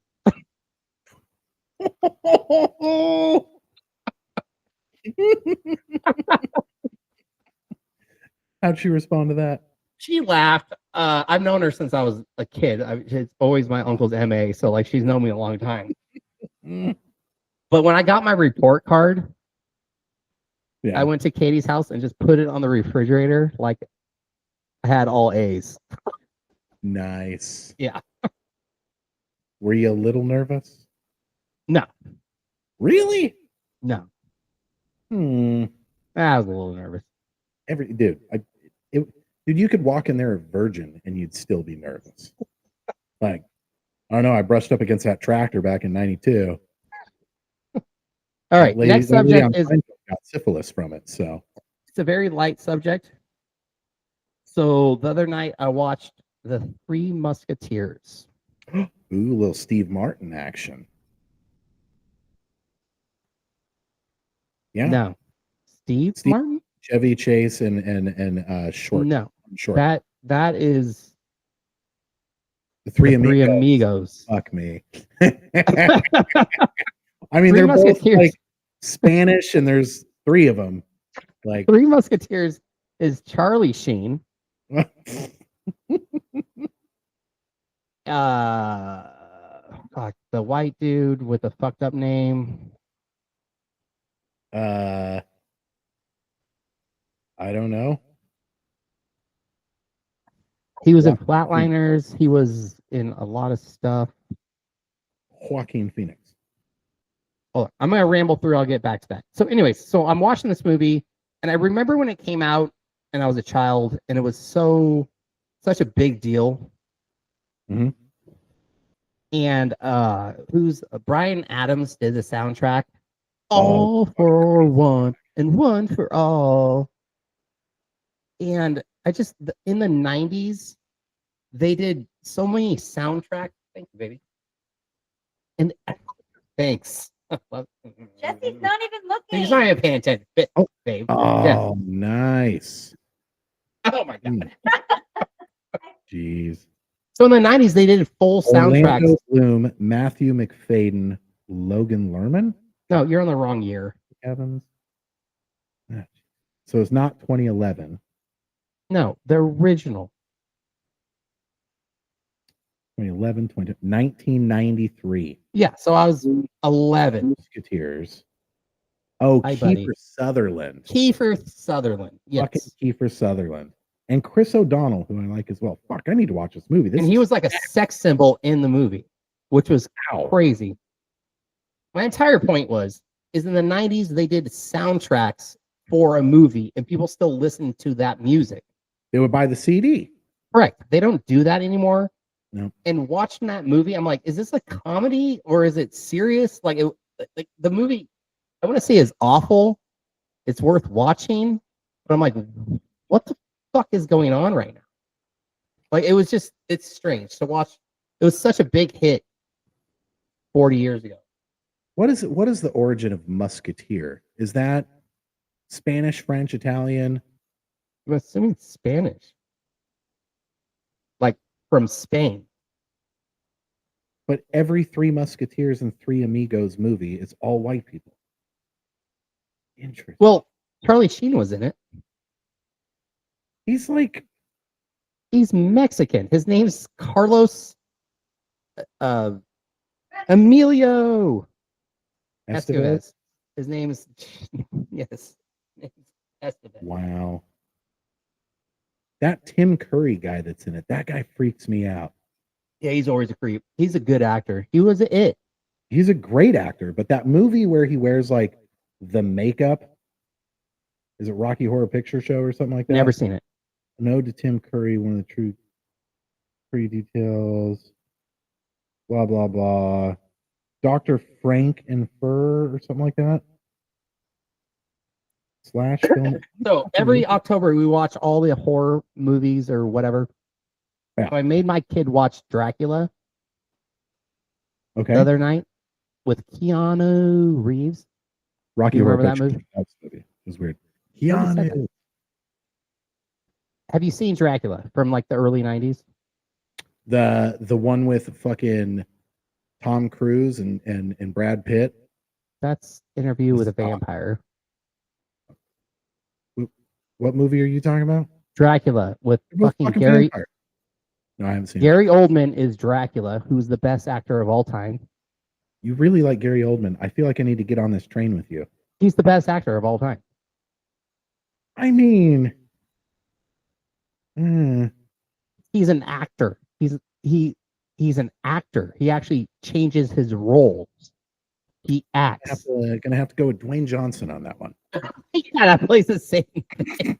How'd she respond to that? She laughed. I've known her since I was a kid. It's always my uncle's MA, so like she's known me a long time. But when I got my report card, Yeah. I went to Katie's house and just put it on the refrigerator like I had all A's. Nice. Yeah. Were you a little nervous? No. Really? No. Hmm. I was a little nervous. Dude, you could walk in there a virgin and you'd still be nervous. Like, I don't know. I brushed up against that tractor back in '92. All right. Next subject is got syphilis from it. So it's a very light subject. So the other night I watched The Three Musketeers. ooh, a little Steve Martin action. Yeah. No. Steve Martin? Chevy Chase and Short. No. Short. That is The Three Three Amigos. Amigos. Fuck me. I mean, Three they're both Musketeers. like Spanish, and there's 3 of them. Like Three Musketeers is Charlie Sheen, fuck, the white dude with the fucked up name. I don't know. He was in Joaquin Flatliners. He was in a lot of stuff. Joaquin Phoenix. Hold on. I'm gonna ramble through. I'll get back to that. So, anyways, so I'm watching this movie, and I remember when it came out, and I was a child, and it was such a big deal. Mhm. And who's Brian Adams did the soundtrack. Oh, All for one and one for all. And I just in the 90s, they did so many soundtracks. Thank you, baby. And thanks. Jesse's not even looking. He's not even paying attention. Oh. Babe. Oh, Yeah. nice. Oh my god. Jeez. So in the 90s, they did full soundtracks. Orlando Bloom, Matthew McFadden, Logan Lerman, No, you're on the wrong year. Evans. So it's not 2011. No, the original. 2011, 1993. Yeah, so I was 11. Musketeers. Oh, Hi, Kiefer buddy. Sutherland. Kiefer Sutherland. Fucking Yes. Kiefer Sutherland. And Chris O'Donnell, who I like as well. Fuck, I need to watch this movie. This And he was like a sex symbol in the movie, which was Ow. crazy. My entire point is in the 90s, they did soundtracks for a movie, and people still listen to that music. They would buy the CD. Correct. They don't do that anymore. No. And watching that movie, I'm like, is this a comedy or is it serious? Like the movie, I want to say is awful. It's worth watching, but I'm like, what the fuck is going on right now? Like it's strange to watch. It was such a big hit 40 years ago. What is the origin of musketeer? Is that Spanish, French, Italian? I'm assuming Spanish. Like from Spain. But every Three Musketeers and Three Amigos movie is all white people. Interesting. Well, Charlie Sheen was in it. He's He's Mexican. His name's Carlos Emilio Estevez. His name's yes. Estevez. Wow. That Tim Curry guy that's in it, that guy freaks me out. Yeah, he's always a creep. He's a good actor. He was it. He's a great actor, but that movie where he wears like the makeup, is it Rocky Horror Picture Show or something like that? Never seen it. No to Tim Curry, one of the true details. Blah blah blah. Dr. Frank and Fur or something like that. Slash film. So every October we watch all the horror movies or whatever. Yeah. So I made my kid watch Dracula Okay. the other night with Keanu Reeves. Rocky You Horror remember that Picture movie? Show. That movie. It was weird. Nobody said Keanu. Have you seen Dracula from like the early 90s? The one with fucking Tom Cruise and Brad Pitt. That's Interview with a Stop. Vampire. What movie are you talking about? Dracula with They're both fucking fucking Gary. vampires. No, I haven't seen it. Gary Oldman is Dracula, who's the best actor of all time. You really like Gary Oldman. I feel like I need to get on this train with you. He's the best actor of all time. I mean, He's an actor. He's an actor. He actually changes his roles. He acts. gonna have to go with Dwayne Johnson on that one. Yeah, that plays the same thing.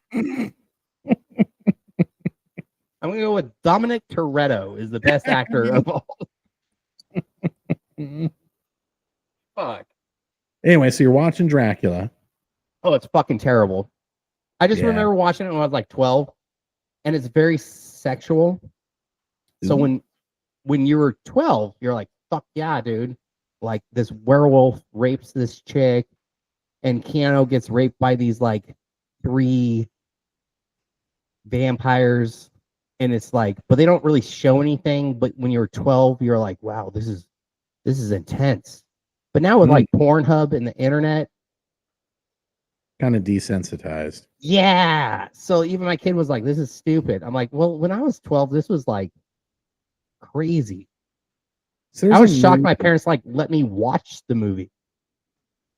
I'm gonna go with Dominic Toretto is the best actor of all. Fuck. Anyway, so you're watching Dracula. Oh, it's fucking terrible. I just Yeah. remember watching it when I was like 12, and it's very sexual. So Ooh. when you were 12, you're like, fuck yeah, dude. Like this werewolf rapes this chick, and Keanu gets raped by these like 3 vampires, and it's like, but they don't really show anything. But when you're 12, you're like, wow, this is intense. But now with like Pornhub and the internet, Kind of desensitized. yeah. So even my kid was like, this is stupid. I'm like, well, when I was 12, this was like crazy. So I was shocked my parents like let me watch the movie.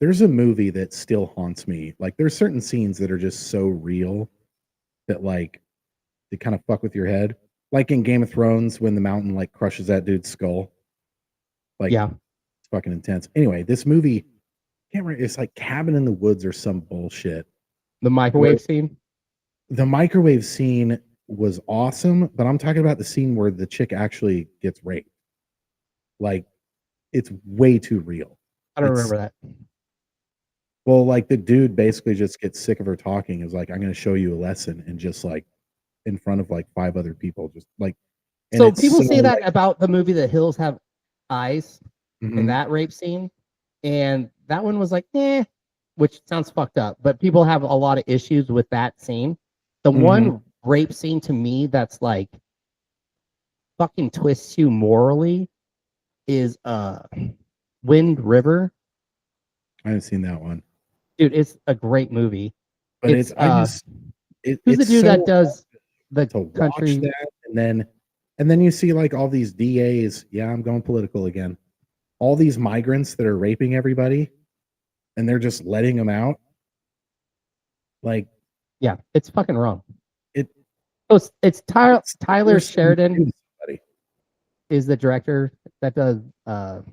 There's a movie that still haunts me. Like there's certain scenes that are just so real that like they kind of fuck with your head. Like in Game of Thrones when the mountain like crushes that dude's skull. Like Yeah. it's fucking intense. Anyway, this movie, can't remember, it's like Cabin in the Woods or some bullshit. The microwave scene. The microwave scene was awesome, but I'm talking about the scene where the chick actually gets raped. Like it's way too real. I don't remember that. Well, like the dude basically just gets sick of her talking. Is like, I'm going to show you a lesson, and just like in front of like 5 other people, just like. And So people say that like, about the movie The Hills Have Eyes mhm. in that rape scene, and that one was like, which sounds fucked up. But people have a lot of issues with that scene. The one rape scene to me that's like fucking twists you morally is Wind River. I haven't seen that one, dude. It's a great movie. but It's who's the it's dude so that does the to watch country that, and then you see like all these DAs. Yeah, I'm going political again. All these migrants that are raping everybody, and they're just letting them out. Like, yeah, it's fucking wrong. It Oh, it's Tyler Sheridan somebody. is the director that does not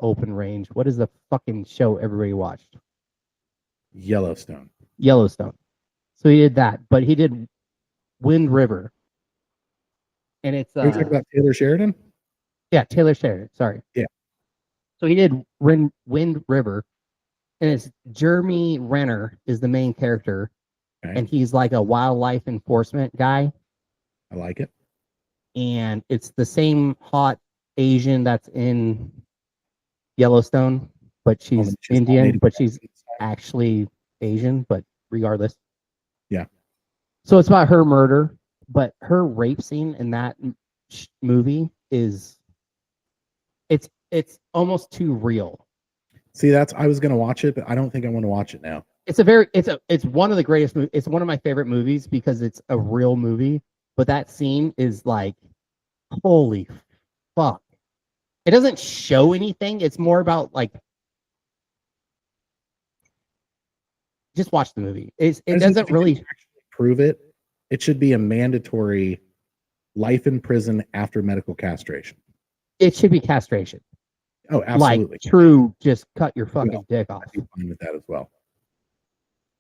Open Range. What is the fucking show everybody watched? Yellowstone. So he did that, but he did Wind River, and it's Are you talking about Taylor Sheridan? Yeah, Taylor Sheridan. Sorry. Yeah. So he did Wind River, and it's Jeremy Renner is the main character, and he's like a wildlife enforcement guy. I like it. And it's the same hot Asian that's in Yellowstone, but she's Indian, but she's actually Asian, but regardless. Yeah. So it's about her murder, but her rape scene in that movie is it's almost too real. See, I was gonna watch it, but I don't think I want to watch it now. It's one of the greatest movies. It's one of my favorite movies because it's a real movie, but that scene is like, holy fuck. It doesn't show anything. It's more about like, just watch the movie. It doesn't really actually prove it. It should be a mandatory life in prison after medical castration. It should be castration. Oh, absolutely. Like true, just cut your fucking dick off. I'd be fine with that as well.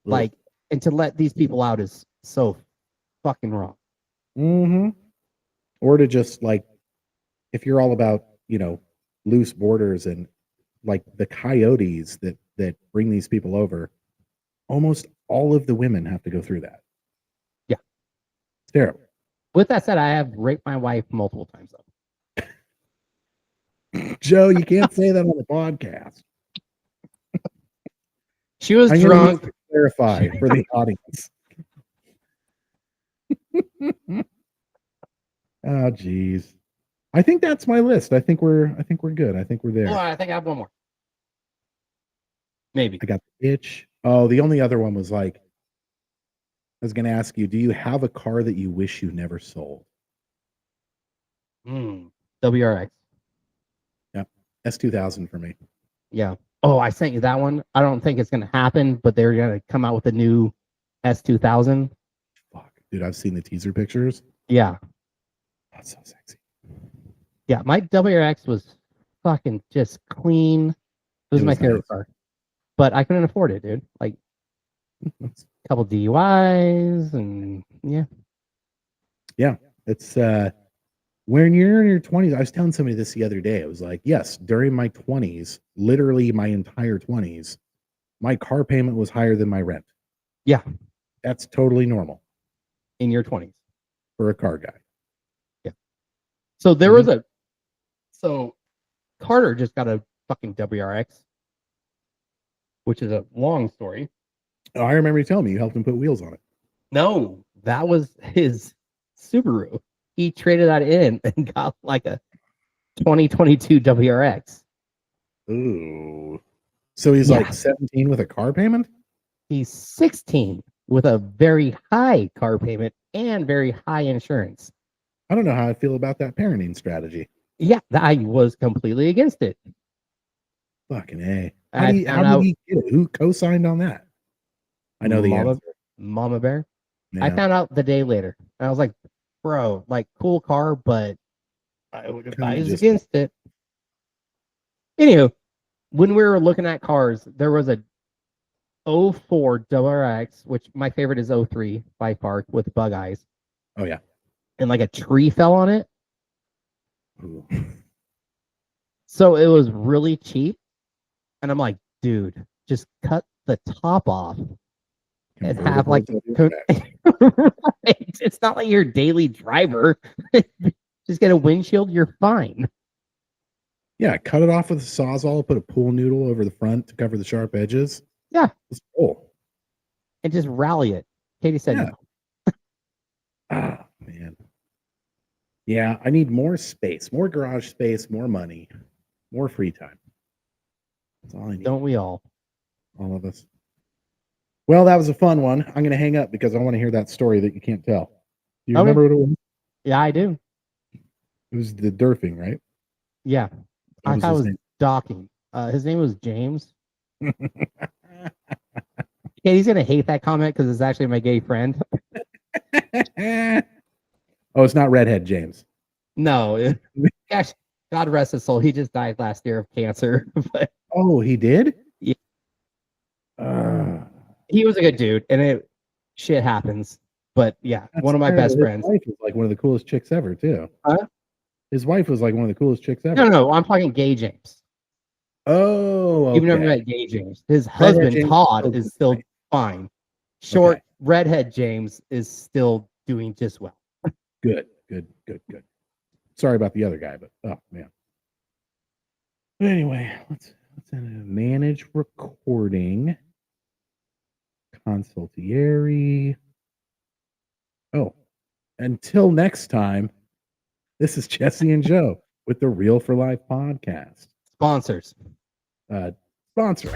Like, and to let these people out is so fucking wrong. Mm-hmm. Or to just like, if you're all about, loose borders and like the coyotes that bring these people over, almost all of the women have to go through that. Yeah. It's terrible. With that said, I have raped my wife multiple times though. Joe, you can't say that on the podcast. She was drunk. Clarify for the audience. Oh, geez. I think that's my list. I think we're good. I think we're there. Oh, I think I have one more. Maybe. I got the itch. Oh, the only other one was like, I was going to ask you, do you have a car that you wish you never sold? WRX. Yep. S2000 for me. Yeah. Oh, I sent you that one. I don't think it's going to happen, but they're going to come out with a new S2000. Fuck. Dude, I've seen the teaser pictures. Yeah. That's so sexy. Yeah, my WRX was fucking just clean. It was my favorite car. But I couldn't afford it, dude. Like a couple DUIs and yeah. Yeah. It's when you're in your 20s, I was telling somebody this the other day. It was like, yes, during my 20s, literally my entire 20s, my car payment was higher than my rent. Yeah. That's totally normal. In your 20s. For a car guy. Yeah. So there was so Carter just got a fucking WRX, which is a long story. Oh, I remember you telling me you helped him put wheels on it. No, that was his Subaru. He traded that in and got like a 2022 WRX. Ooh. So he's like 17 with a car payment? He's 16 with a very high car payment and very high insurance. I don't know how I feel about that parenting strategy. Yeah, I was completely against it. Fucking A. I How found did out he get it? Who co-signed on that? I know the Mama, answer. Mama Bear. I Yeah. found out the day later. And I was like, bro, like cool car, but I would advise just- against it. Anywho, when we were looking at cars, there was a 04 WRX, which my favorite is 03 Bike Park with bug eyes, Oh yeah. and like a tree fell on it. Ooh. So it was really cheap. And I'm like, dude, just cut the top off and have like right. It's not like your daily driver. Just get a windshield, you're fine. Yeah, cut it off with a sawzall, put a pool noodle over the front to cover the sharp edges. Yeah. It's cool. And just rally it. Katie said Yeah. no. Ah, man. Yeah, I need more space, more garage space, more money, more free time. That's all I need. Don't we all? All of us. Well, that was a fun one. I'm going to hang up because I want to hear that story that you can't tell. Do you Okay. remember what it was? Yeah, I do. It was the Durfing, right? Yeah. What I was thought it his was name? docking. His name was James. Katie's gonna hate that comment because it's actually my gay friend. Oh, it's not Redhead James. No, gosh, God rest his soul. He just died last year of cancer. But Oh, he did? Yeah. Uh, he was a good dude, and shit happens. But yeah, one of my best friends. His wife was like one of the coolest chicks ever, too. Huh? His wife was like one of the coolest chicks ever. No, I'm talking gay James. Oh, okay. You've never met gay James. His Redhead husband James Todd is is still fine. fine. Short Okay. redhead James is still doing just well. Good. Sorry about the other guy, but oh man. But anyway, let's manage recording. Consultieri. Oh, until next time, this is Jesse and Joe with the Real for Life podcast. Sponsors. Sponsor.